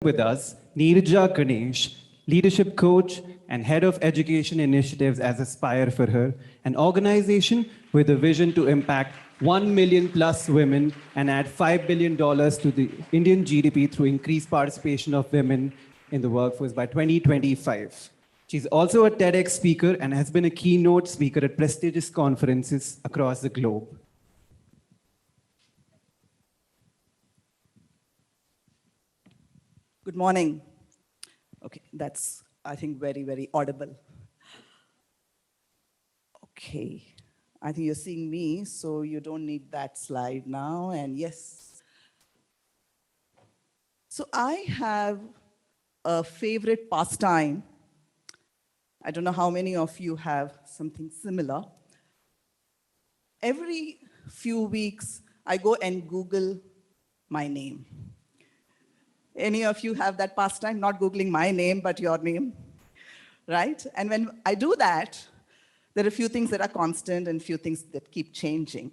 with us Neeraja Ganesh, leadership coach and head of education initiatives as Aspire for Her, an organization with a vision to impact 1 million plus women and add $5 billion to the Indian GDP through increased participation of women in the workforce by 2025. She's also a TEDx speaker and has been a keynote speaker at prestigious conferences across the globe. Good morning. Okay, that's, I think, very, very audible. Okay, I think you're seeing me, so you don't need that slide now, and yes. So I have a favorite pastime. I don't know how many of you have something similar. Every few weeks, I go and Google my name. Any of you have that pastime? Not Googling my name, but your name, right? And when I do that, there are a few things that are constant and few things that keep changing.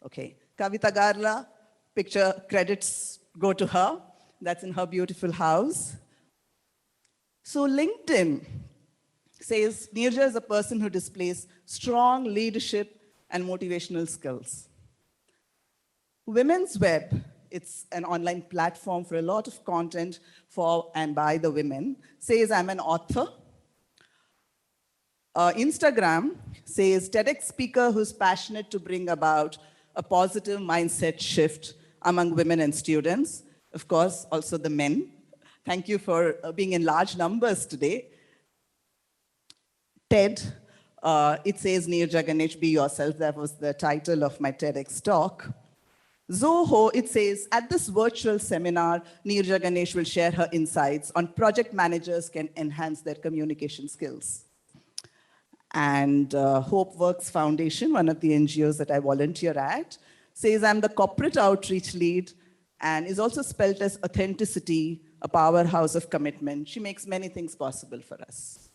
Okay, Kavita Garla, picture credits go to her. That's in her beautiful house. So LinkedIn says Neeraja is a person who displays strong leadership and motivational skills. Women's Web, it's an online platform for a lot of content for and by the women, says I'm an author. Instagram says TEDx speaker who's passionate to bring about a positive mindset shift among women and students. Of course, also the men. Thank you for being in large numbers today. TED, it says Neeraja Ganesh, be yourself. That was the title of my TEDx talk. Zoho, it says, at this virtual seminar, Neeraja Ganesh will share her insights on project managers can enhance their communication skills. And Hope Works Foundation, one of the NGOs that I volunteer at, says I'm the corporate outreach lead and is also spelt as authenticity, a powerhouse of commitment. She makes many things possible for us.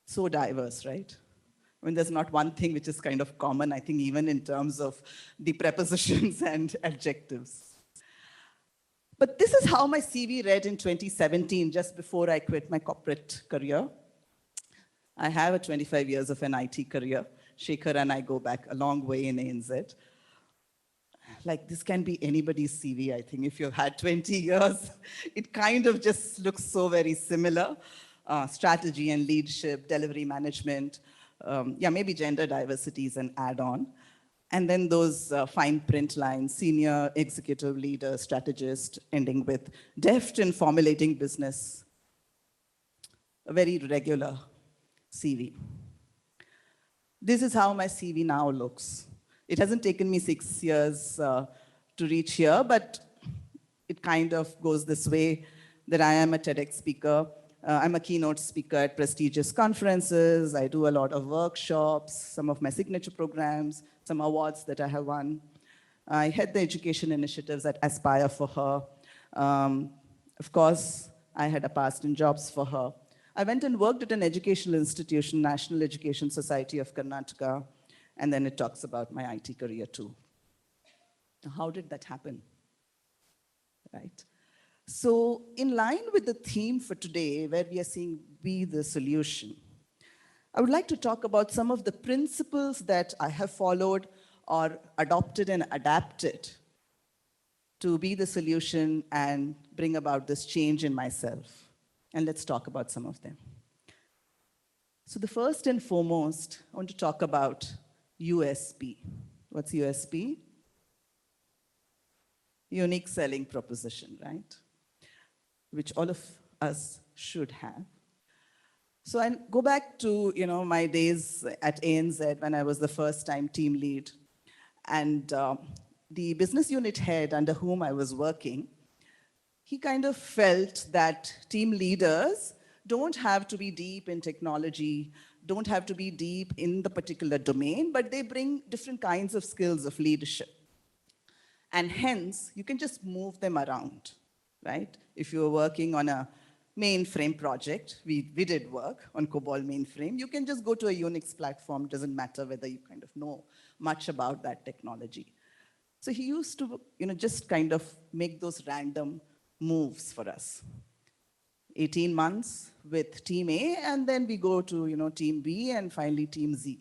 So diverse, right? I mean, there's not one thing which is kind of common, I think, even in terms of the prepositions and adjectives. But this is how my CV read in 2017, just before I quit my corporate career. I have a 25 years of an IT career. Shekhar and I go back a long way in ANZ. Like, this can be anybody's CV, I think. If you've had 20 years, it kind of just looks so very similar. Strategy and leadership, delivery management, yeah, maybe gender diversity is an add-on. And then those fine print lines, senior executive leader, strategist, ending with deft in formulating business. A very regular CV. This is how my CV now looks. It hasn't taken me 6 years to reach here, but it kind of goes this way, that I am a TEDx speaker. I'm a keynote speaker at prestigious conferences. I do a lot of workshops, some of my signature programs, some awards that I have won. I head the education initiatives at Aspire for Her. Of course, I had a past in jobs for her. I went and worked at an educational institution, National Education Society of Karnataka, and then it talks about my IT career too. How did that happen? Right? So in line with the theme for today, where we are seeing be the solution, I would like to talk about some of the principles that I have followed or adopted and adapted to be the solution and bring about this change in myself. And let's talk about some of them. So the first and foremost, I want to talk about USP. What's USP? Unique selling proposition, right? Which all of us should have. So I go back to my days at ANZ when I was the first-time team lead. And the business unit head under whom I was working, he kind of felt that team leaders don't have to be deep in technology, don't have to be deep in the particular domain, but they bring different kinds of skills of leadership. And hence, you can just move them around, right? If you're working on a mainframe project, we did work on COBOL mainframe, you can just go to a Unix platform, doesn't matter whether you kind of know much about that technology. So he used to just kind of make those random moves for us. 18 months with team A, and then we go to team B and finally team Z,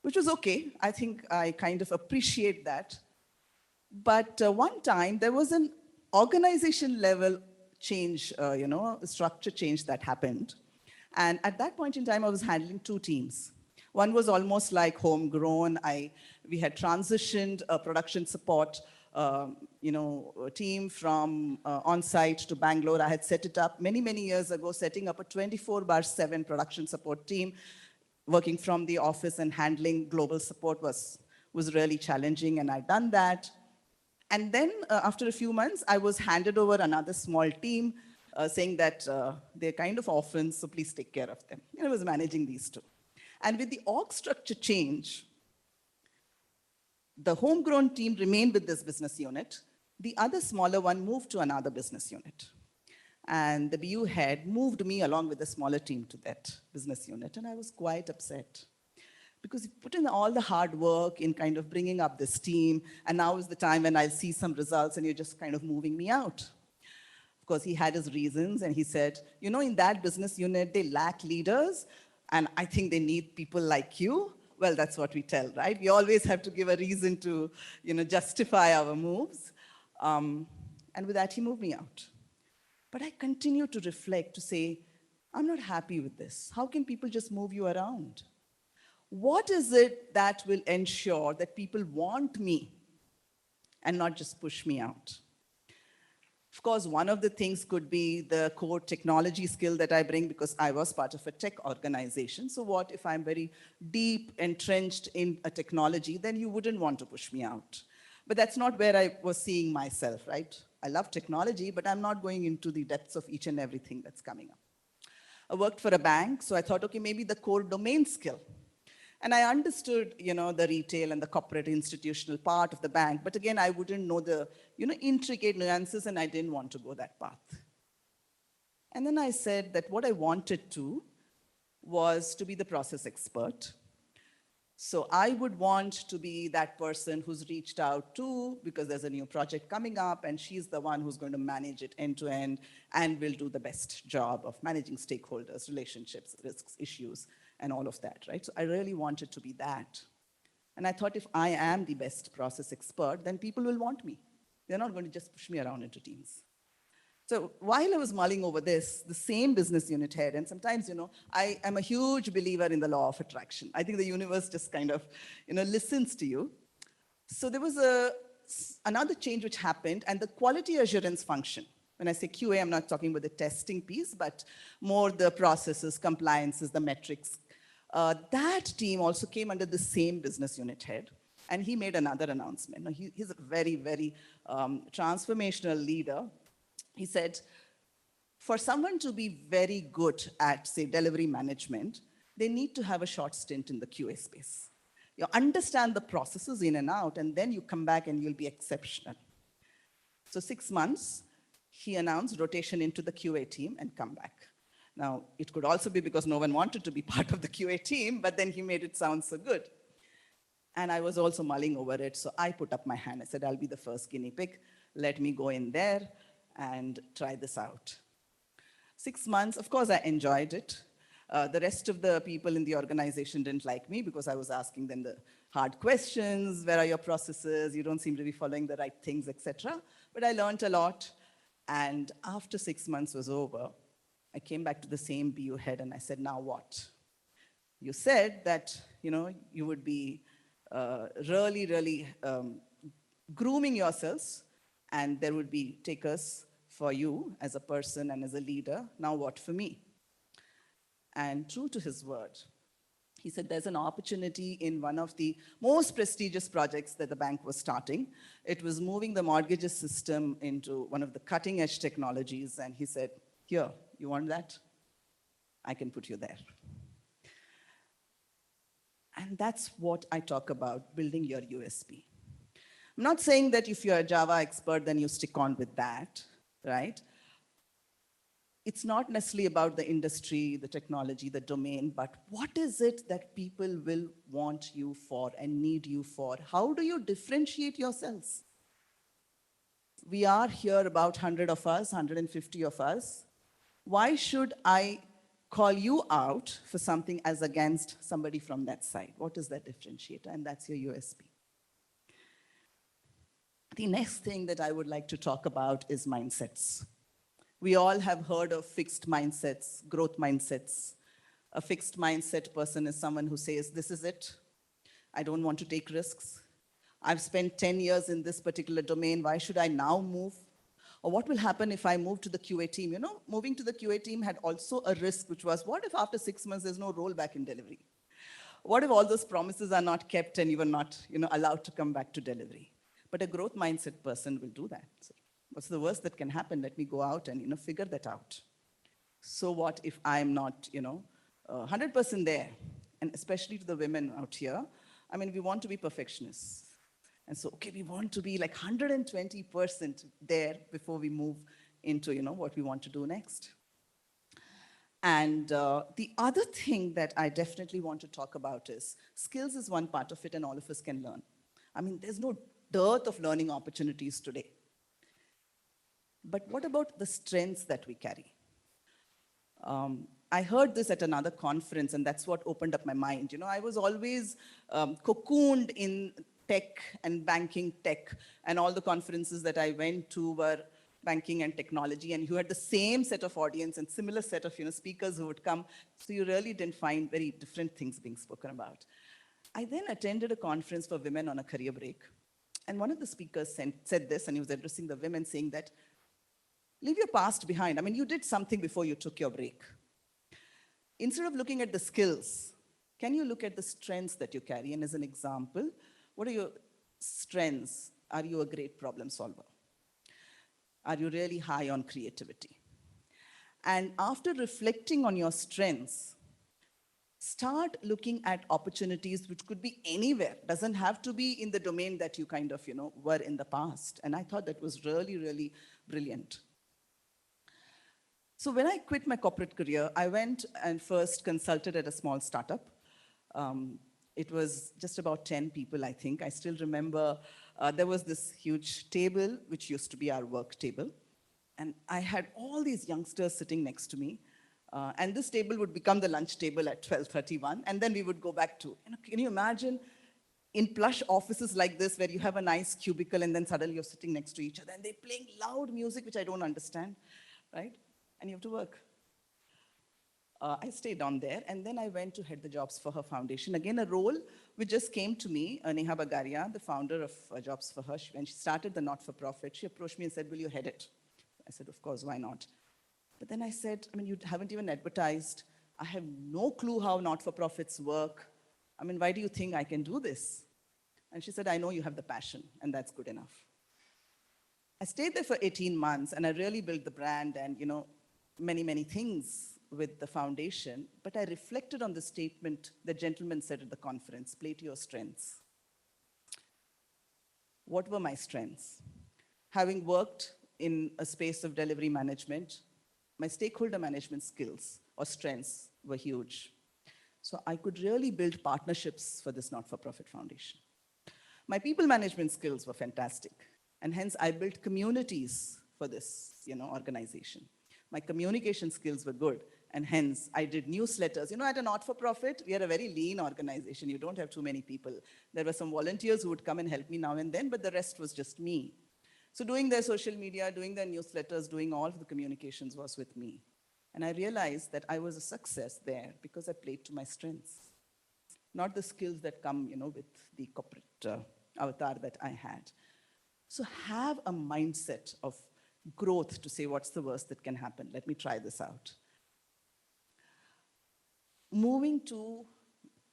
which was okay. I think I kind of appreciate that. But one time there was an organization level change, structure change that happened. And at that point in time, I was handling two teams. One was almost like homegrown. We had transitioned a production support team from on-site to Bangalore. I had set it up many, many years ago, setting up a 24/7 production support team. Working from the office and handling global support was really challenging, and I'd done that. And then after a few months, I was handed over another small team saying that they're kind of orphans, so please take care of them. I was managing these two. And with the org structure change, the homegrown team remained with this business unit. The other smaller one moved to another business unit. And the BU head moved me along with the smaller team to that business unit. And I was quite upset, because you put in all the hard work in kind of bringing up this team, and now is the time when I'll see some results and you're just kind of moving me out. Of course, he had his reasons, and he said, in that business unit, they lack leaders, and I think they need people like you. Well, that's what we tell, right? We always have to give a reason to, justify our moves. And with that, he moved me out. But I continued to reflect, to say, I'm not happy with this. How can people just move you around? What is it that will ensure that people want me and not just push me out? Of course, one of the things could be the core technology skill that I bring, because I was part of a tech organization. So what if I'm very deep entrenched in a technology, then you wouldn't want to push me out. But that's not where I was seeing myself, right? I love technology, but I'm not going into the depths of each and everything that's coming up. I worked for a bank, so I thought, okay, maybe the core domain skill. And I understood, the retail and the corporate institutional part of the bank. But again, I wouldn't know the, intricate nuances, and I didn't want to go that path. And then I said that what I wanted to was to be the process expert. So I would want to be that person who's reached out to, because there's a new project coming up, and she's the one who's going to manage it end to end and will do the best job of managing stakeholders, relationships, risks, issues, and all of that, right? So I really wanted to be that. And I thought, if I am the best process expert, then people will want me. They're not going to just push me around into teams. So while I was mulling over this, the same business unit head, and sometimes, I am a huge believer in the law of attraction. I think the universe just kind of, listens to you. So there was another change which happened, and the quality assurance function. When I say QA, I'm not talking about the testing piece, but more the processes, compliances, the metrics. That team also came under the same business unit head, and he made another announcement. Now, he's a very, very transformational leader. He said, for someone to be very good at, say, delivery management, they need to have a short stint in the QA space. You understand the processes in and out, and then you come back and you'll be exceptional. So 6 months, he announced rotation into the QA team and come back. Now, it could also be because no one wanted to be part of the QA team, but then he made it sound so good. And I was also mulling over it, so I put up my hand. I said, I'll be the first guinea pig. Let me go in there and try this out. 6 months, of course, I enjoyed it. The rest of the people in the organization didn't like me because I was asking them the hard questions. Where are your processes? You don't seem to be following the right things, etc. But I learned a lot. And after 6 months was over, I came back to the same BU head and I said, now what? You said that, you would be really, really grooming yourselves, and there would be takers for you as a person and as a leader. Now what for me? And true to his word, he said there's an opportunity in one of the most prestigious projects that the bank was starting. It was moving the mortgages system into one of the cutting edge technologies. And he said, here, you want that? I can put you there. And that's what I talk about, building your USP. I'm not saying that if you're a Java expert, then you stick on with that, right? It's not necessarily about the industry, the technology, the domain, but what is it that people will want you for and need you for? How do you differentiate yourselves? We are here about 100 of us, 150 of us. Why should I call you out for something as against somebody from that side? What is that differentiator? And that's your USP. The next thing that I would like to talk about is mindsets. We all have heard of fixed mindsets, growth mindsets. A fixed mindset person is someone who says, this is it. I don't want to take risks. I've spent 10 years in this particular domain. Why should I now move? Or what will happen if I move to the QA team? You know, moving to the QA team had also a risk, which was, what if after 6 months there's no rollback in delivery? What if all those promises are not kept and you were not, allowed to come back to delivery? But a growth mindset person will do that. So what's the worst that can happen? Let me go out and, figure that out. So what if I'm not, 100% there? And especially to the women out here, I mean, we want to be perfectionists. And so, okay, we want to be like 120% there before we move into, what we want to do next. And the other thing that I definitely want to talk about is skills is one part of it, and all of us can learn. I mean, there's no dearth of learning opportunities today. But what about the strengths that we carry? I heard this at another conference, and that's what opened up my mind. I was always cocooned in tech and banking tech, and all the conferences that I went to were banking and technology, and you had the same set of audience and similar set of speakers who would come, so you really didn't find very different things being spoken about. I then attended a conference for women on a career break, and one of the speakers said this, and he was addressing the women, saying that, leave your past behind. I mean, you did something before you took your break. Instead of looking at the skills, can you look at the strengths that you carry? And as an example, what are your strengths? Are you a great problem solver? Are you really high on creativity? And after reflecting on your strengths, start looking at opportunities which could be anywhere. Doesn't have to be in the domain that you kind of, were in the past. And I thought that was really, really brilliant. So when I quit my corporate career, I went and first consulted at a small startup. It was just about 10 people, I think. I still remember there was this huge table, which used to be our work table. And I had all these youngsters sitting next to me. And this table would become the lunch table at 12:31. And then we would go back to, can you imagine in plush offices like this, where you have a nice cubicle and then suddenly you're sitting next to each other and they're playing loud music, which I don't understand, right? And you have to work. I stayed on there, and then I went to head the Jobs for Her Foundation. Again, a role which just came to me. Neha Bagaria, the founder of Jobs for Her, when she started the not-for-profit, she approached me and said, will you head it? I said, of course, why not? But then I said, I mean, you haven't even advertised. I have no clue how not-for-profits work. I mean, why do you think I can do this? And she said, I know you have the passion, and that's good enough. I stayed there for 18 months, and I really built the brand and, many, many things with the foundation, but I reflected on the statement the gentleman said at the conference, play to your strengths. What were my strengths? Having worked in a space of delivery management, my stakeholder management skills or strengths were huge. So I could really build partnerships for this not-for-profit foundation. My people management skills were fantastic, and hence I built communities for this, organization. My communication skills were good, and hence I did newsletters. At a not-for-profit, we are a very lean organization. You don't have too many people. There were some volunteers who would come and help me now and then, but the rest was just me. So doing their social media, doing their newsletters, doing all of the communications was with me. And I realized that I was a success there because I played to my strengths, not the skills that come, with the corporate avatar that I had. So have a mindset of growth to say, what's the worst that can happen? Let me try this out. Moving to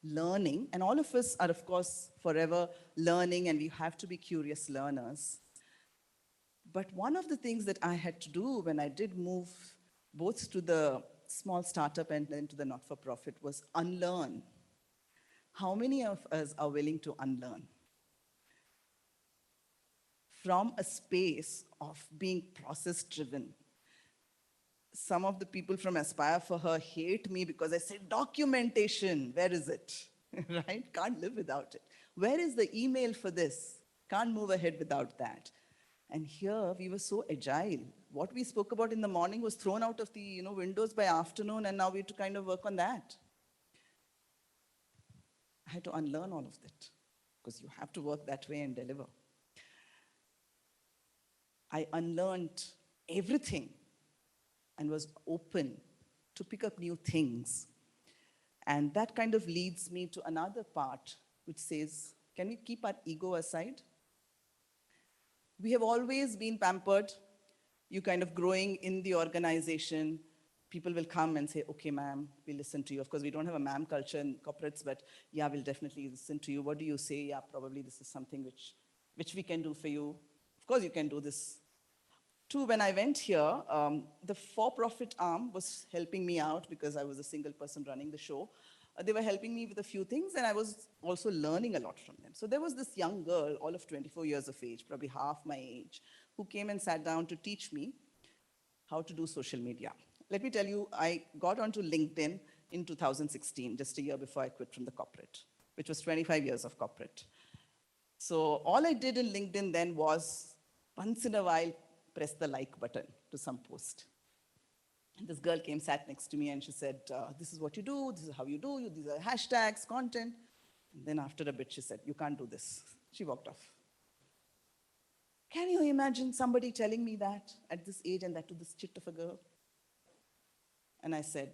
learning, and all of us are, of course, forever learning, and we have to be curious learners. But one of the things that I had to do when I did move both to the small startup and then to the not-for-profit was unlearn. How many of us are willing to unlearn? From a space of being process-driven. Some of the people from Aspire for Her hate me because I said, documentation, where is it? Right? Can't live without it. Where is the email for this? Can't move ahead without that. And here we were so agile. What we spoke about in the morning was thrown out of the windows by afternoon, and now we had to kind of work on that. I had to unlearn all of that because you have to work that way and deliver. I unlearned everything and was open to pick up new things. And that kind of leads me to another part, which says, can we keep our ego aside? We have always been pampered. You kind of growing in the organization. People will come and say, okay, ma'am, we listen to you. Of course, we don't have a ma'am culture in corporates, but yeah, we'll definitely listen to you. What do you say? Yeah, probably this is something which we can do for you. Of course, you can do this. Too, when I went here, the for-profit arm was helping me out because I was a single person running the show. They were helping me with a few things, and I was also learning a lot from them. So there was this young girl, all of 24 years of age, probably half my age, who came and sat down to teach me how to do social media. Let me tell you, I got onto LinkedIn in 2016, just a year before I quit from the corporate, which was 25 years of corporate. So all I did in LinkedIn then was, once in a while, press the like button to some post. And this girl came, sat next to me, and she said, this is what you do, this is how you do, these are hashtags, content. And then after a bit, she said, you can't do this. She walked off. Can you imagine somebody telling me that at this age, and that to this chit of a girl? And I said,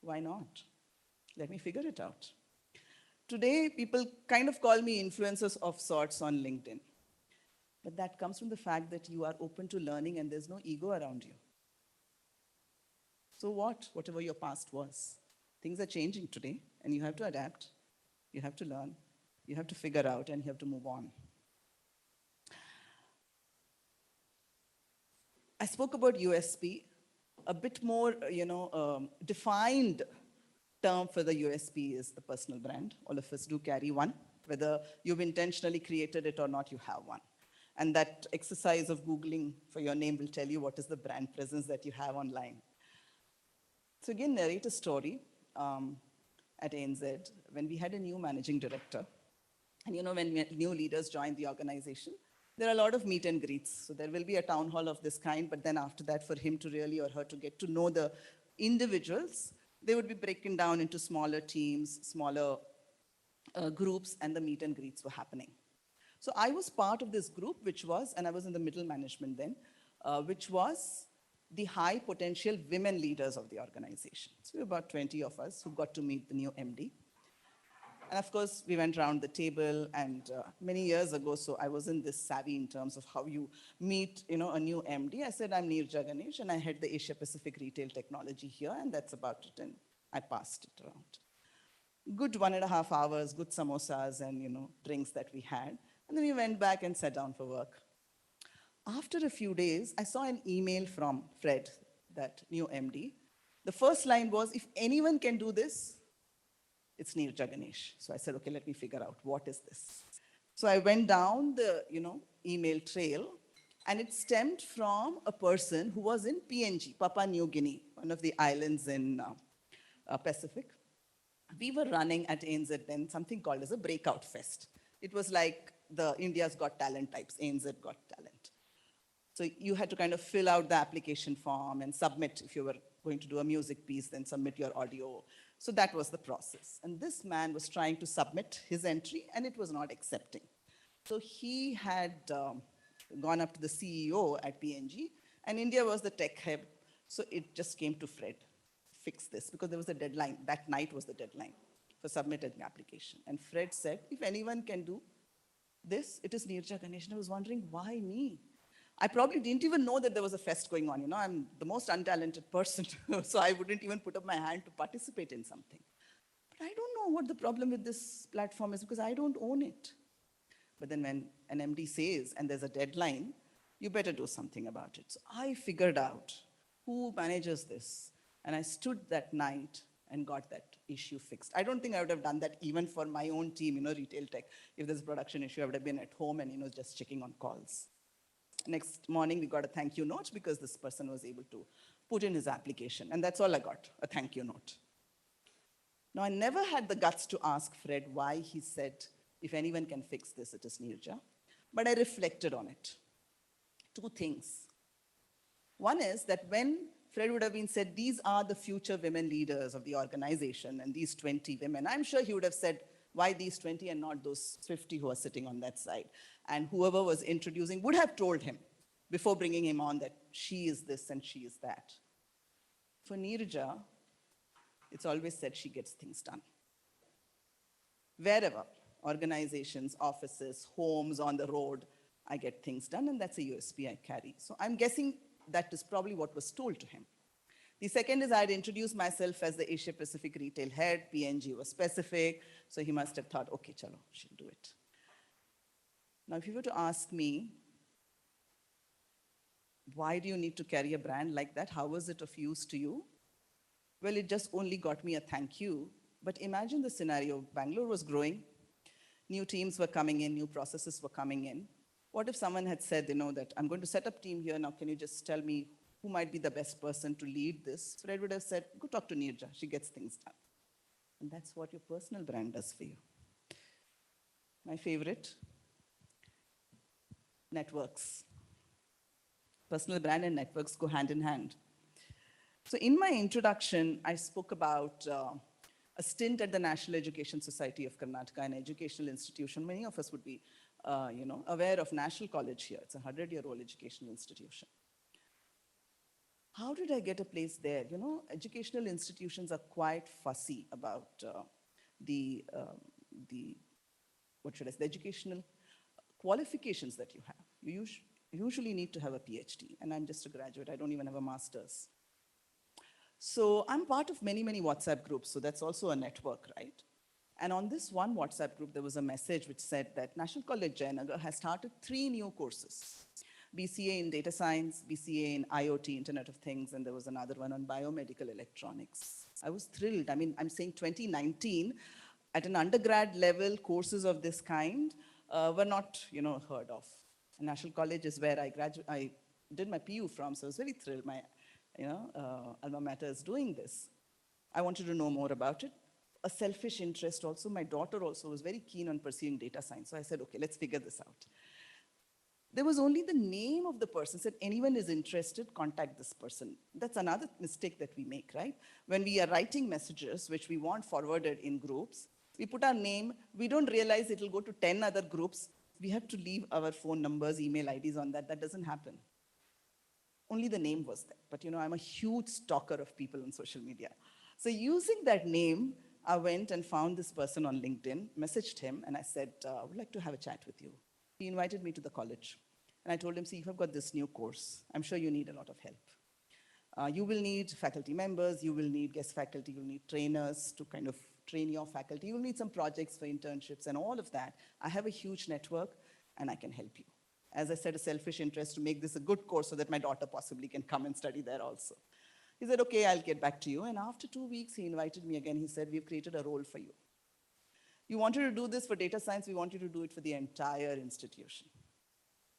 why not? Let me figure it out. Today, people kind of call me influencers of sorts on LinkedIn. But that comes from the fact that you are open to learning and there's no ego around you. So what? Whatever your past was. Things are changing today, and you have to adapt. You have to learn. You have to figure out, and you have to move on. I spoke about USP, a bit more, defined term for the USP is the personal brand. All of us do carry one. Whether you've intentionally created it or not, you have one. And that exercise of Googling for your name will tell you what is the brand presence that you have online. So again, narrate a story at ANZ when we had a new managing director. And when new leaders join the organization, there are a lot of meet and greets. So there will be a town hall of this kind, but then after that, for him to really or her to get to know the individuals, they would be broken down into smaller teams, smaller groups, and the meet and greets were happening. So I was part of this group, which was, and I was in the middle management then, which was the high potential women leaders of the organization. So we were about 20 of us who got to meet the new MD. And of course, we went around the table, and many years ago, so I wasn't this savvy in terms of how you meet a new MD. I said, I'm Neeraja Ganesh, and I head the Asia Pacific retail technology here, and that's about it. And I passed it around. Good 1.5 hours, good samosas and drinks that we had. And then we went back and sat down for work. After a few days, I saw an email from Fred, that new MD. The first line was, if anyone can do this, it's Neeraja Ganesh. So I said, okay, let me figure out what is this. So I went down the email trail, and it stemmed from a person who was in PNG, Papua New Guinea, one of the islands in Pacific. We were running at ANZ then something called as a breakout fest. It was like the India's Got Talent types, ANZ Got Talent. So you had to kind of fill out the application form and submit. If you were going to do a music piece, then submit your audio. So that was the process. And this man was trying to submit his entry, and it was not accepting. So he had gone up to the CEO at PNG, and India was the tech hub. So it just came to Fred, fix this, because there was a deadline. That night was the deadline for submitting the application. And Fred said, if anyone can do this, it is Neeraja Ganesh. And I was wondering, why me? I probably didn't even know that there was a fest going on. I'm the most untalented person, so I wouldn't even put up my hand to participate in something. But I don't know what the problem with this platform is, because I don't own it. But then when an MD says, and there's a deadline, you better do something about it. So I figured out who manages this. And I stood that night and got that issue fixed. I don't think I would have done that even for my own team, retail tech. If there's a production issue, I would have been at home and, just checking on calls. Next morning, we got a thank you note because this person was able to put in his application. And that's all I got, a thank you note. Now, I never had the guts to ask Fred why he said, if anyone can fix this, it is Neeraja. But I reflected on it. Two things. One is that when Fred would have been said, these are the future women leaders of the organization and these 20 women, I'm sure he would have said, why these 20 and not those 50 who are sitting on that side? And whoever was introducing would have told him before bringing him on that she is this and she is that. For Neeraja, it's always said she gets things done. Wherever, organizations, offices, homes, on the road, I get things done, and that's a USP I carry. So I'm guessing that is probably what was told to him. The second is I'd introduced myself as the Asia Pacific retail head. PNG was specific, so he must have thought, okay, chalo, she'll do it. Now, if you were to ask me, why do you need to carry a brand like that? How was it of use to you? Well, it just only got me a thank you. But imagine the scenario. Bangalore was growing. New teams were coming in. New processes were coming in. What if someone had said, that I'm going to set up team here. Now, can you just tell me who might be the best person to lead this? Fred would have said, go talk to Neeraja. She gets things done. And that's what your personal brand does for you. My favorite, networks. Personal brand and networks go hand in hand. So in my introduction, I spoke about a stint at the National Education Society of Karnataka, an educational institution. Many of us would be aware of National College here. It's a 100-year-old educational institution. How did I get a place there? Educational institutions are quite fussy about the educational qualifications that you have. You usually need to have a PhD, and I'm just a graduate. I don't even have a master's. So I'm part of many, many WhatsApp groups, so that's also a network, right? And on this one WhatsApp group, there was a message which said that National College Jayanagar has started 3 new courses. BCA in data science, BCA in IoT, Internet of Things, and there was another one on biomedical electronics. I was thrilled. I mean, I'm saying 2019, at an undergrad level, courses of this kind were not, heard of. And National College is where I did my PU from, so I was very thrilled. My, alma mater is doing this. I wanted to know more about it. A selfish interest also. My daughter also was very keen on pursuing data science. So I said, okay, let's figure this out. There was only the name of the person. Said, anyone is interested, contact this person. That's another mistake that we make, right? When we are writing messages, which we want forwarded in groups, we put our name. We don't realize it will go to 10 other groups. We have to leave our phone numbers, email IDs on that. That doesn't happen. Only the name was there. But I'm a huge stalker of people on social media. So using that name, I went and found this person on LinkedIn, messaged him, and I said, I would like to have a chat with you. He invited me to the college. And I told him, see, if I've got this new course, I'm sure you need a lot of help. You will need faculty members, you will need guest faculty, you'll need trainers to kind of train your faculty. You'll need some projects for internships and all of that. I have a huge network, and I can help you. As I said, a selfish interest to make this a good course so that my daughter possibly can come and study there also. He said, okay, I'll get back to you. And after 2 weeks, he invited me again. He said, we've created a role for you. You wanted to do this for data science, we want you to do it for the entire institution.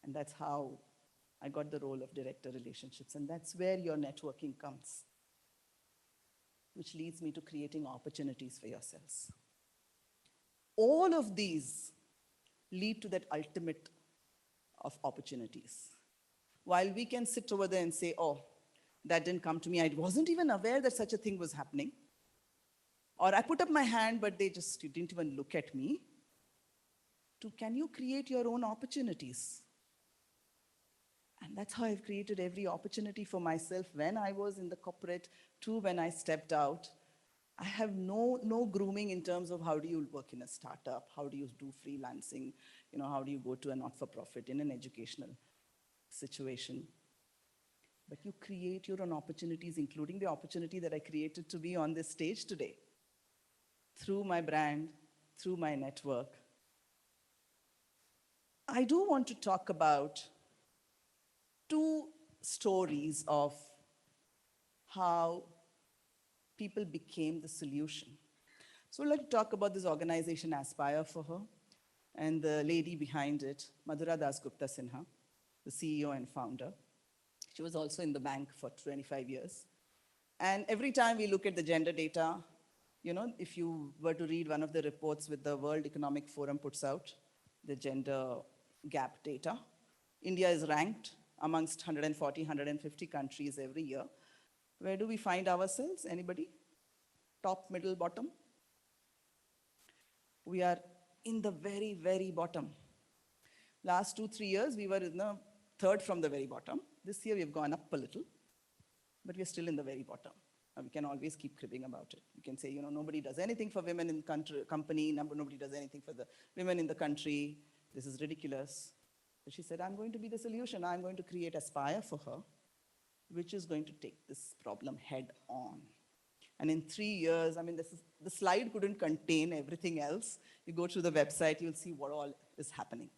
And that's how I got the role of director relationships. And that's where your networking comes, which leads me to creating opportunities for yourselves. All of these lead to that ultimate of opportunities. While we can sit over there and say, oh, that didn't come to me. I wasn't even aware that such a thing was happening. Or I put up my hand, but they just didn't even look at me. Can you create your own opportunities? And that's how I've created every opportunity for myself when I was in the corporate to when I stepped out. I have no grooming in terms of how do you work in a startup, how do you do freelancing, how do you go to a not-for-profit in an educational situation. But you create your own opportunities, including the opportunity that I created to be on this stage today. Through my brand, through my network. I do want to talk about 2 stories of how people became the solution. So let's talk about this organization, Aspire for Her, and the lady behind it, Madhura Dasgupta Sinha, the CEO and founder. She was also in the bank for 25 years. And every time we look at the gender data, if you were to read one of the reports with the World Economic Forum puts out, the gender gap data, India is ranked amongst 140, 150 countries every year. Where do we find ourselves? Anybody? Top, middle, bottom? We are in the very, very bottom. Last 2-3 years, we were in the third from the very bottom. This year, we've gone up a little, but we're still in the very bottom. We can always keep cribbing about it. You can say, nobody does anything for women in the company, nobody does anything for the women in the country. This is ridiculous. But she said, I'm going to be the solution. I'm going to create Aspire for her, which is going to take this problem head on. And in 3 years, the slide couldn't contain everything else. You go to the website, you'll see what all is happening.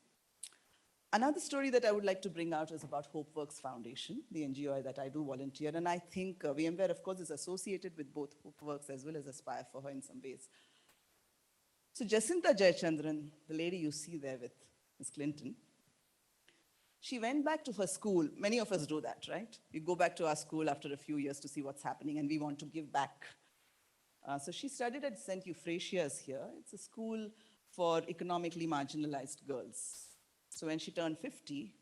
Another story that I would like to bring out is about HopeWorks Foundation, the NGO that I do volunteer. And I think VMware, of course, is associated with both HopeWorks as well as Aspire for her in some ways. So Jacinta Jayachandran, the lady you see there with Ms. Clinton, she went back to her school. Many of us do that, right? We go back to our school after a few years to see what's happening, and we want to give back. So she studied at St. Euphrasia's here. It's a school for economically marginalized girls. So when she turned 50,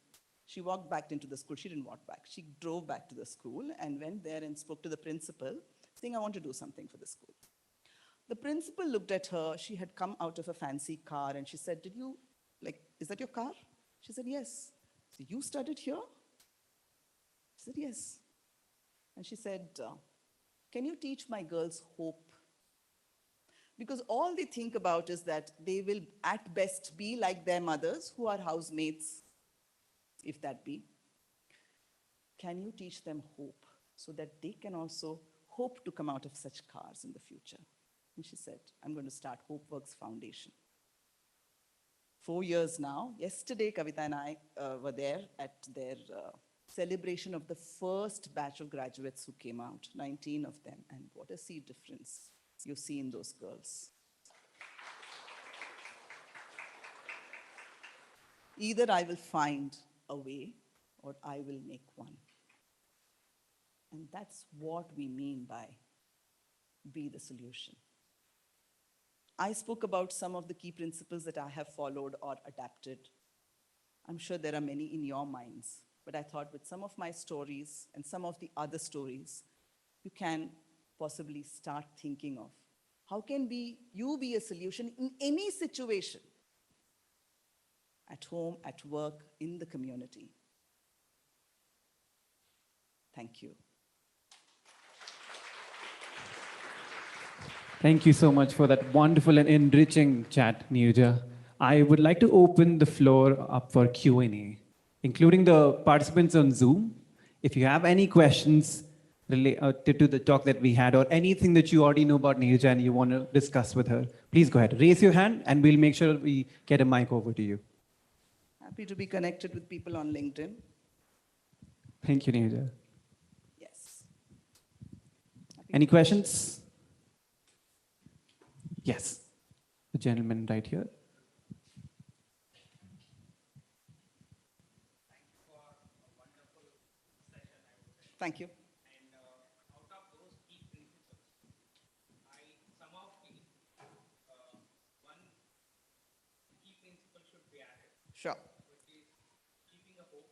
she walked back into the school. She didn't walk back. She drove back to the school and went there and spoke to the principal, saying, I want to do something for the school. The principal looked at her. She had come out of a fancy car, and she said, is that your car? She said, yes. So you studied here? She said, yes. And she said, can you teach my girls hope? Because all they think about is that they will at best be like their mothers who are housemates, if that be. Can you teach them hope so that they can also hope to come out of such cars in the future? And she said, I'm going to start HopeWorks Foundation. 4 years now. Yesterday, Kavita and I were there at their celebration of the first batch of graduates who came out, 19 of them. And what a sea difference you see in those girls. Either I will find a way or I will make one. And that's what we mean by be the solution. I spoke about some of the key principles that I have followed or adapted. I'm sure there are many in your minds, but I thought with some of my stories and some of the other stories, you can possibly start thinking of how can you be a solution in any situation, at home, at work, in the community. Thank you. Thank you so much for that wonderful and enriching chat, Neeraja. I would like to open the floor up for Q&A, including the participants on Zoom. If you have any questions related to the talk that we had or anything that you already know about Neeraja and you want to discuss with her, please go ahead. Raise your hand and we'll make sure we get a mic over to you. Happy to be connected with people on LinkedIn. Thank you, Neeraja. Yes. Any questions? Yes, the gentleman right here. Thank you. And out of those key principles, I somehow feel one key principle should be added, Sure. which is keeping a hope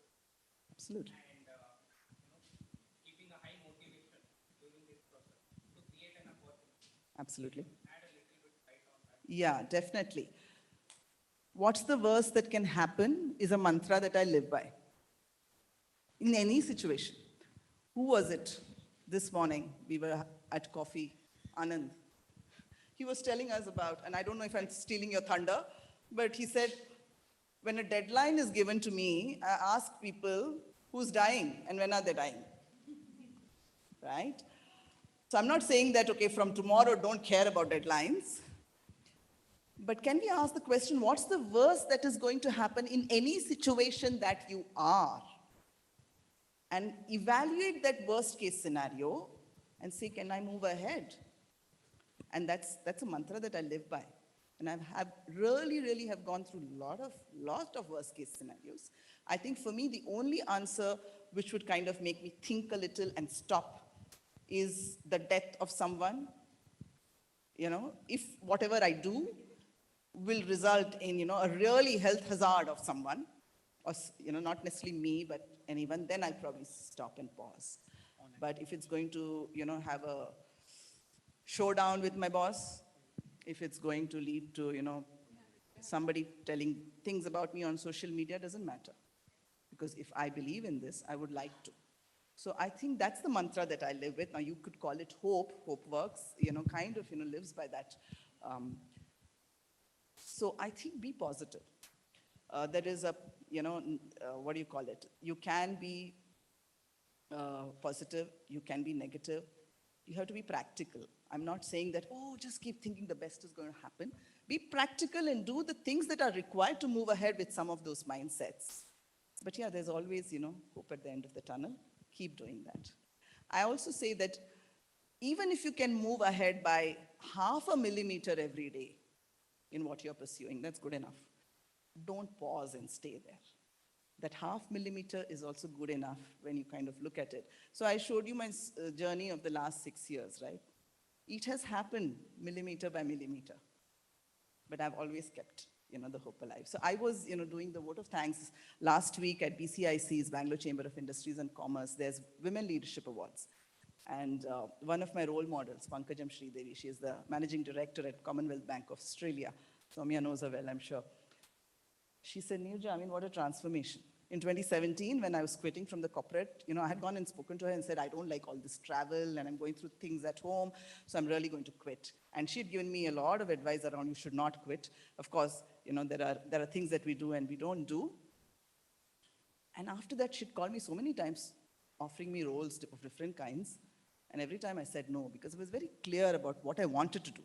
Absolutely. and keeping a high motivation during this process to create an opportunity. Absolutely. Add a little bit light on that. Yeah, definitely. What's the worst that can happen is a mantra that I live by. In any situation. Who was it this morning? We were at coffee, Anand. He was telling us about, and I don't know if I'm stealing your thunder, but he said, when a deadline is given to me, I ask people who's dying and when are they dying, right? So I'm not saying that, okay, from tomorrow, don't care about deadlines. But can we ask the question, what's the worst that is going to happen in any situation that you are? And evaluate that worst case scenario and say, can I move ahead? And that's a mantra that I live by. And I have really have gone through lot of worst case scenarios. I think for me, the only answer which would kind of make me think a little and stop is the death of someone. If whatever I do will result in, a really health hazard of someone, or, not necessarily me, but anyone, then I'll probably stop and pause. But if it's going to, have a showdown with my boss, if it's going to lead to, somebody telling things about me on social media, doesn't matter. Because if I believe in this, I would like to. So I think that's the mantra that I live with. Now you could call it hope. Hope works, kind of, lives by that. So I think be positive. There is a, what do you call it? You can be positive, you can be negative. You have to be practical. I'm not saying that, oh, just keep thinking the best is going to happen. Be practical and do the things that are required to move ahead with some of those mindsets. But yeah, there's always, hope at the end of the tunnel. Keep doing that. I also say that even if you can move ahead by 0.5 millimeter every day in what you're pursuing, that's good enough. Don't pause and stay there. That 0.5 millimeter is also good enough when you kind of look at it. So I showed you my journey of the last 6 years, right? It has happened millimeter by millimeter. But I've always kept, the hope alive. So I was, doing the vote of thanks last week at BCIC's, Bangalore Chamber of Industries and Commerce. There's Women Leadership Awards. And one of my role models, Pankajam Sridevi, she is the managing director at Commonwealth Bank of Australia. Soumya knows her well, I'm sure. She said, Neeraja, what a transformation. In 2017, when I was quitting from the corporate, I had gone and spoken to her and said, I don't like all this travel and I'm going through things at home, so I'm really going to quit. And she had given me a lot of advice around you should not quit. Of course, there are things that we do and we don't do. And after that, she'd called me so many times, offering me roles of different kinds. And every time I said no, because I was very clear about what I wanted to do.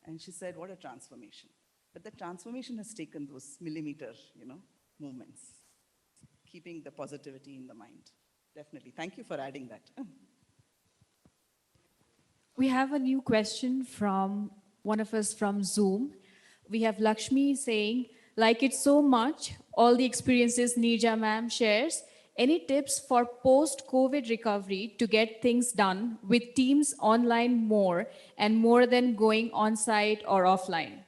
And she said, what a transformation. But the transformation has taken those millimeter, movements, keeping the positivity in the mind. Definitely. Thank you for adding that. We have a new question from one of us from Zoom. We have Lakshmi saying, like it so much, all the experiences Neeraja ma'am shares. Any tips for post-COVID recovery to get things done with teams online more and more than going on-site or offline?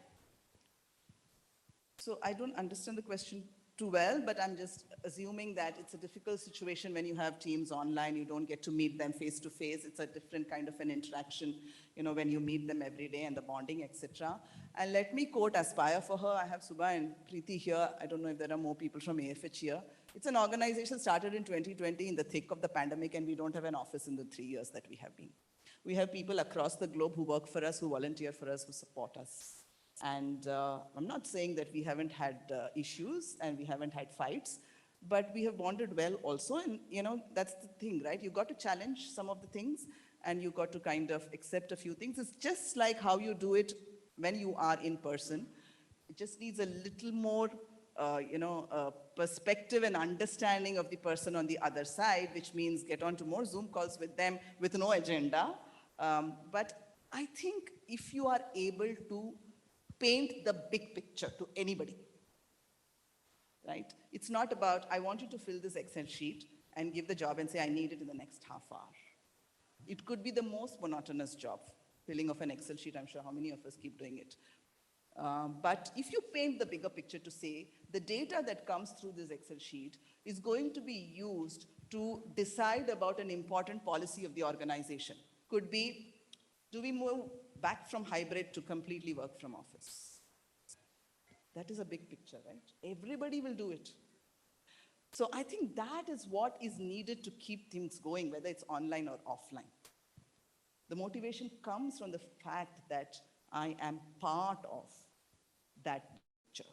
So I don't understand the question too well, but I'm just assuming that it's a difficult situation when you have teams online, you don't get to meet them face to face. It's a different kind of an interaction, when you meet them every day and the bonding, etc. And let me quote Aspire for her. I have Subha and Preeti here. I don't know if there are more people from AFH here. It's an organization started in 2020 in the thick of the pandemic, and we don't have an office in the 3 years that we have been. We have people across the globe who work for us, who volunteer for us, who support us. And I'm not saying that we haven't had issues and we haven't had fights, but we have bonded well also. And, that's the thing, right? You got to challenge some of the things and you got to kind of accept a few things. It's just like how you do it when you are in person. It just needs a little more, perspective and understanding of the person on the other side, which means get on to more Zoom calls with them with no agenda. But I think if you are able to paint the big picture to anybody, right? It's not about, I want you to fill this Excel sheet and give the job and say, I need it in the next half hour. It could be the most monotonous job, filling of an Excel sheet. I'm sure how many of us keep doing it. But if you paint the bigger picture to say, the data that comes through this Excel sheet is going to be used to decide about an important policy of the organization. Could be, do we move back from hybrid to completely work from office? That is a big picture, right? Everybody will do it. So I think that is what is needed to keep things going, whether it's online or offline. The motivation comes from the fact that I am part of that picture.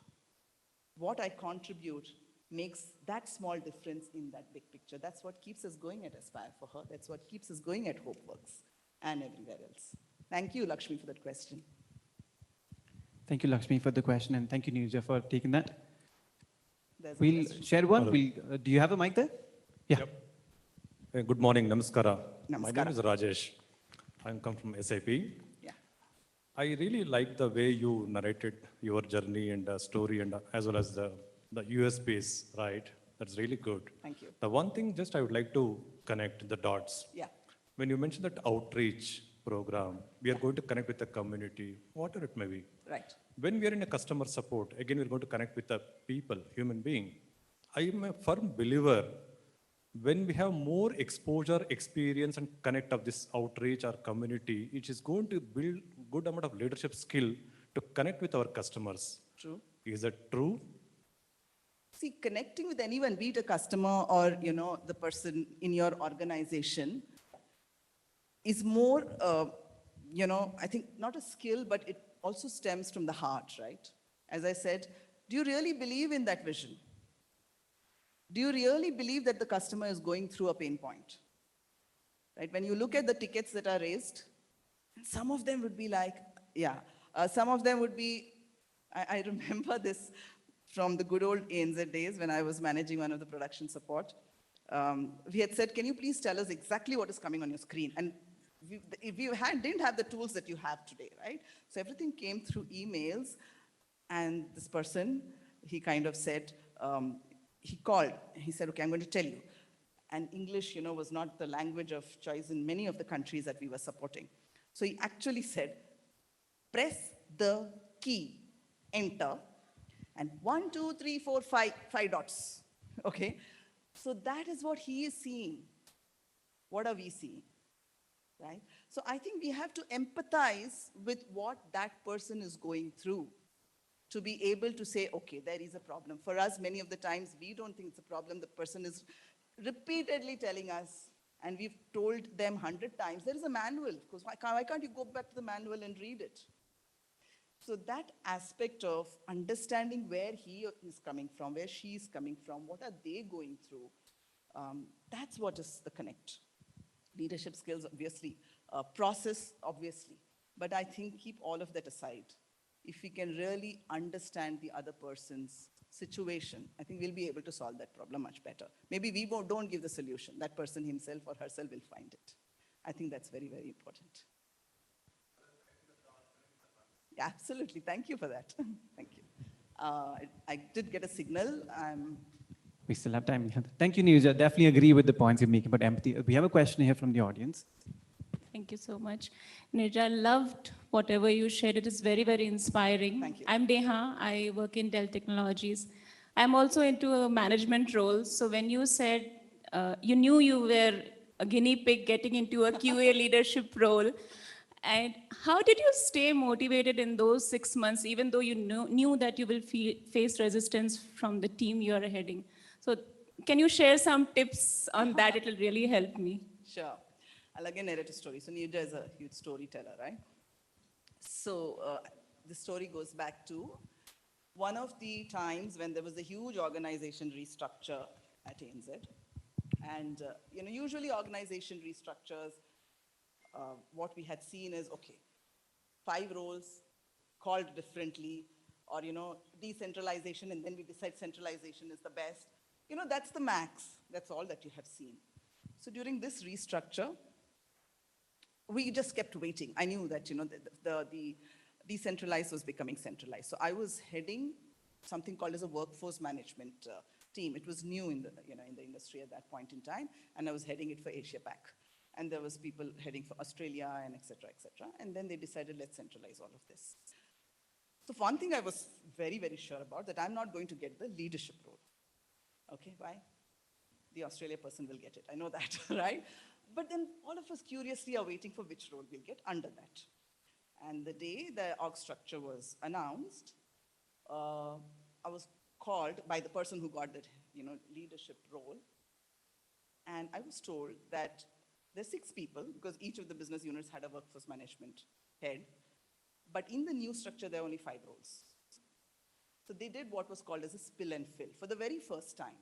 What I contribute makes that small difference in that big picture. That's what keeps us going at Aspire for her. That's what keeps us going at HopeWorks and everywhere else. Thank you, Lakshmi, for that question. Thank you, Lakshmi, for the question, and thank you, Neeraja, for taking that. There's a We'll question. share one. Hello. Do you have a mic there? Yeah. Yep. Good morning, Namaskara. My Namaskara. name is Rajesh. I'm come from SAP. Yeah. I really like the way you narrated your journey and story, and as well as the US base, right? That's really good. Thank you. The one thing just I would like to connect the dots. Yeah. When you mentioned that outreach program, we are going to connect with the community, whatever it may be. Right. When we are in a customer support, again, we're going to connect with the people, human being. I am a firm believer when we have more exposure, experience, and connect of this outreach or community, it is going to build good amount of leadership skill to connect with our customers. True. Is that true? See, connecting with anyone, be it a customer or, the person in your organization, is more, I think not a skill, but it also stems from the heart, right? As I said, do you really believe in that vision? Do you really believe that the customer is going through a pain point? Right? When you look at the tickets that are raised, and some of them would be like, yeah, some of them would be, I remember this from the good old ANZ days when I was managing one of the production support. We had said, can you please tell us exactly what is coming on your screen? And didn't have the tools that you have today, right? So everything came through emails, and this person, he kind of said, he called, he said, okay, I'm going to tell you. And English, was not the language of choice in many of the countries that we were supporting. So he actually said, press the key, enter, and 1, 2, 3, 4, 5 dots, okay? So that is what he is seeing. What are we seeing, right? So I think we have to empathize with what that person is going through to be able to say, okay, there is a problem. For us, many of the times, we don't think it's a problem. The person is repeatedly telling us, and we've told them 100 times, there is a manual, because why can't you go back to the manual and read it? So that aspect of understanding where he is coming from, where she is coming from, what are they going through, that's what is the connect. Leadership skills, obviously, process, obviously, but I think keep all of that aside. If we can really understand the other person's situation, I think we'll be able to solve that problem much better. Maybe we don't give the solution. That person himself or herself will find it. I think that's very, very important. Yeah, absolutely. Thank you for that. Thank you. I did get a signal. We still have time. Thank you, Neeraja. Definitely agree with the points you're making about empathy. We have a question here from the audience. Thank you so much. Neeraja, I loved whatever you shared. It is very, very inspiring. Thank you. I'm Neha. I work in Dell Technologies. I'm also into a management role. So when you said you knew you were a guinea pig getting into a QA leadership role, and how did you stay motivated in those 6 months, even though you knew that you will face resistance from the team you are heading? So can you share some tips on that? It will really help me. Sure. I'll again narrate a story. So Neeraja is a huge storyteller, right? So the story goes back to one of the times when there was a huge organization restructure at ANZ. And usually organization restructures, what we had seen is, okay, 5 roles called differently, or decentralization, and then we decide centralization is the best. That's the max. That's all that you have seen. So during this restructure, we just kept waiting. I knew that the decentralized was becoming centralized. So I was heading something called as a workforce management team. It was new in the in the industry at that point in time, and I was heading it for Asia Pac. And there was people heading for Australia and et cetera, et cetera. And then they decided, let's centralize all of this. So one thing I was very, very sure about, that I'm not going to get the leadership role. Okay, why? The Australia person will get it. I know that, right? But then all of us curiously are waiting for which role we'll get under that. And the day the org structure was announced, I was called by the person who got that leadership role. And I was told that there's 6 people, because each of the business units had a workforce management head. But in the new structure, there are only 5 roles. So they did what was called as a spill and fill for the very first time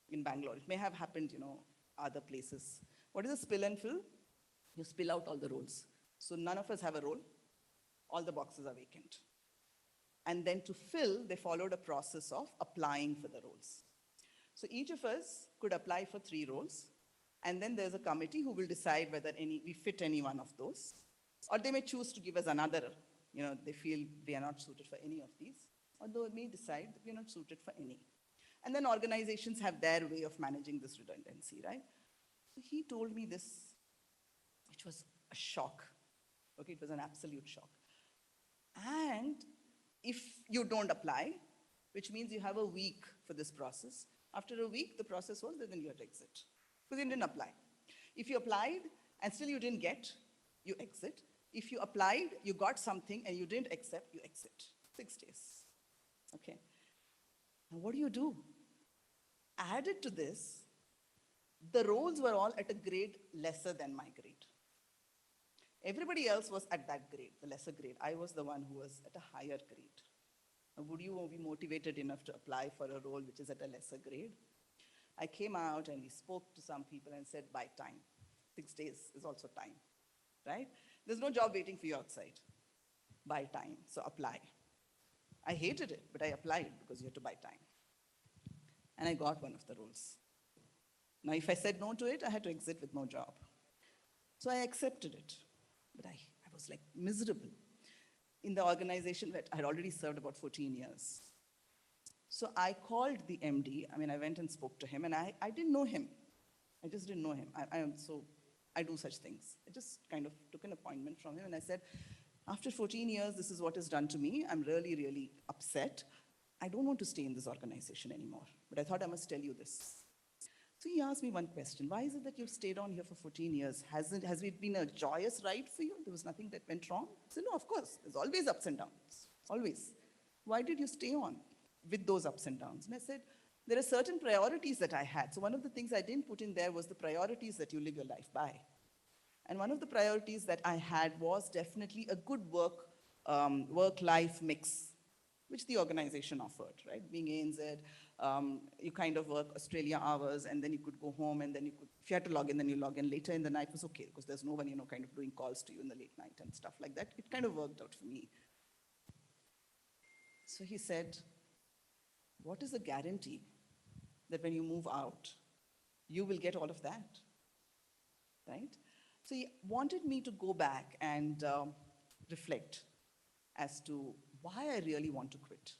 in Bangalore. It may have happened, other places. What is a spill and fill? You spill out all the roles. So none of us have a role. All the boxes are vacant. And then to fill, they followed a process of applying for the roles. So each of us could apply for 3 roles. And then there's a committee who will decide whether we fit any one of those. Or they may choose to give us another, they feel we are not suited for any of these. Or they may decide that we are not suited for any. And then organizations have their way of managing this redundancy, right? So he told me this, which was a shock. Okay, it was an absolute shock. And if you don't apply, which means you have a week for this process, After a week, the process was that then you had to exit because you didn't apply. If you applied and still you didn't get, you exit. If you applied, you got something and you didn't accept, you exit. 6 days. Okay. Now what do? Added to this, the roles were all at a grade lesser than my grade. Everybody else was at that grade, the lesser grade. I was the one who was at a higher grade. Now, would you be motivated enough to apply for a role which is at a lesser grade? I came out and we spoke to some people and said, buy time. 6 days is also time, right? There's no job waiting for you outside. Buy time, so apply. I hated it, but I applied because you had to buy time. And I got one of the roles. Now, if I said no to it, I had to exit with no job. So I accepted it, but I was like miserable in the organization that I had already served about 14 years. So I called the MD. I went and spoke to him, and I didn't know him. I just didn't know him. I do such things. I just kind of took an appointment from him, and I said, after 14 years, this is what is done to me. I'm really, really upset. I don't want to stay in this organization anymore, but I thought I must tell you this. So he asked me one question. Why is it that you've stayed on here for 14 years? Has it been a joyous ride for you? There was nothing that went wrong? I said, no, of course. There's always ups and downs, always. Why did you stay on with those ups and downs? And I said, there are certain priorities that I had. So one of the things I didn't put in there was the priorities that you live your life by. And one of the priorities that I had was definitely a good work-life mix, which the organization offered, right? Being ANZ, you kind of work Australia hours, and then you could go home, and then if you had to log in, then you log in. Later in the night was okay, because there's no one, kind of doing calls to you in the late night and stuff like that. It kind of worked out for me. So he said, what is the guarantee that when you move out, you will get all of that, right? So he wanted me to go back and reflect as to why I really want to quit.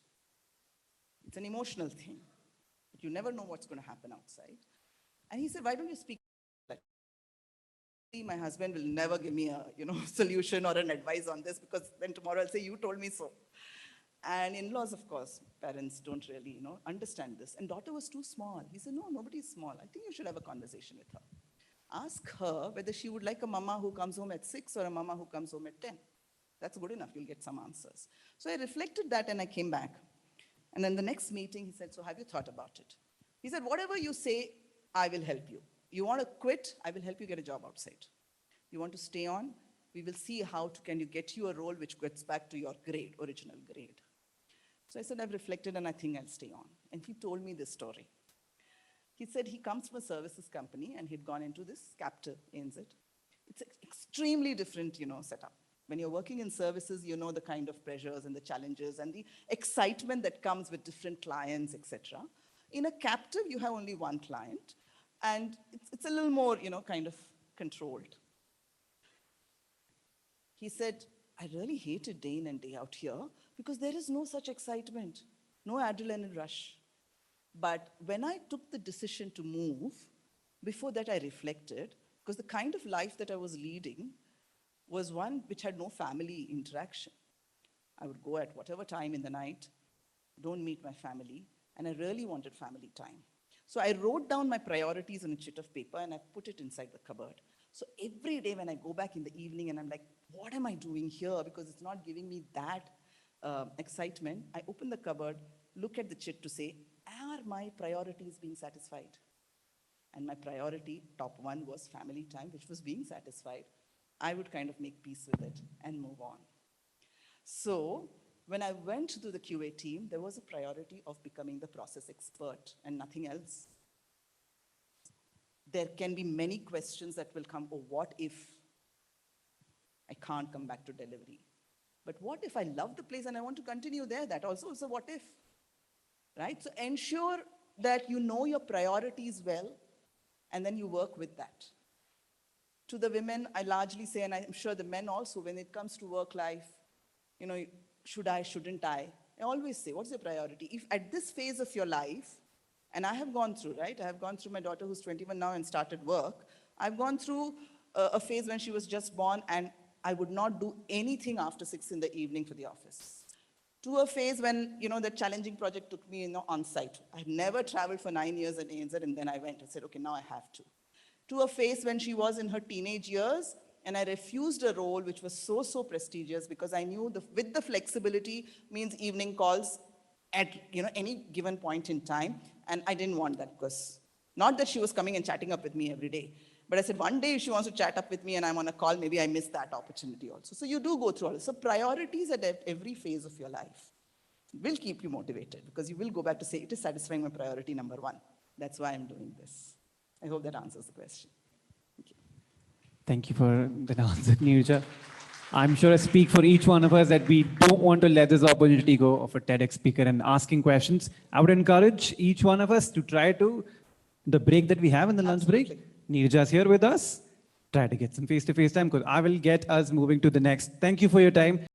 It's an emotional thing, but you never know what's going to happen outside. And he said, why don't you speak? My husband will never give me a solution or an advice on this, because then tomorrow I'll say, you told me so. And in-laws, of course, parents don't really understand this. And daughter was too small. He said, no, nobody's small. I think you should have a conversation with her. Ask her whether she would like a mama who comes home at 6 or a mama who comes home at 10. That's good enough. You'll get some answers. So I reflected that and I came back. And then the next meeting, he said, so have you thought about it? He said, whatever you say, I will help you. You want to quit? I will help you get a job outside. You want to stay on? We will see can you get you a role which gets back to your grade, original grade. So I said, I've reflected and I think I'll stay on. And he told me this story. He said he comes from a services company and he'd gone into this captive ANZ. It's an extremely different, setup. When you're working in services, you know the kind of pressures and the challenges and the excitement that comes with different clients, etc. In a captive, you have only one client, and it's a little more, kind of controlled. He said, I really hated day in and day out here because there is no such excitement, no adrenaline rush. But when I took the decision to move, before that I reflected, because the kind of life that I was leading was one which had no family interaction. I would go at whatever time in the night, don't meet my family, and I really wanted family time. So I wrote down my priorities on a sheet of paper and I put it inside the cupboard. So every day when I go back in the evening and I'm like, what am I doing here? Because it's not giving me that excitement. I open the cupboard, look at the chit to say, are my priorities being satisfied? And my priority, top one, was family time, which was being satisfied. I would kind of make peace with it and move on. So when I went to the QA team, there was a priority of becoming the process expert and nothing else. There can be many questions that will come, oh, what if I can't come back to delivery? But what if I love the place and I want to continue there? That also is a what if, right? So ensure that you know your priorities well, and then you work with that. To the women, I largely say, and I'm sure the men also, when it comes to work life, should I, shouldn't I always say, what's your priority? If at this phase of your life, and I have gone through, right? I have gone through my daughter who's 21 now and started work. I've gone through a phase when she was just born and I would not do anything after 6 in the evening for the office. to a phase when, the challenging project took me, on site. I'd never traveled for 9 years at ANZ, and then I went and said, okay, now I have to a phase when she was in her teenage years, and I refused a role which was so prestigious because I knew with the flexibility means evening calls at any given point in time, and I didn't want that because not that she was coming and chatting up with me every day, but I said one day if she wants to chat up with me and I'm on a call, maybe I miss that opportunity also. So you do go through all this. So priorities at every phase of your life will keep you motivated because you will go back to say, it is satisfying my priority number one. That's why I'm doing this. I hope that answers the question. Thank you. Thank you for that answer, Neeraja. I'm sure I speak for each one of us that we don't want to let this opportunity go of a TEDx speaker and asking questions. I would encourage each one of us to try to, the break that we have in the lunch break, Neeraja is here with us. Try to get some face-to-face time because I will get us moving to the next. Thank you for your time.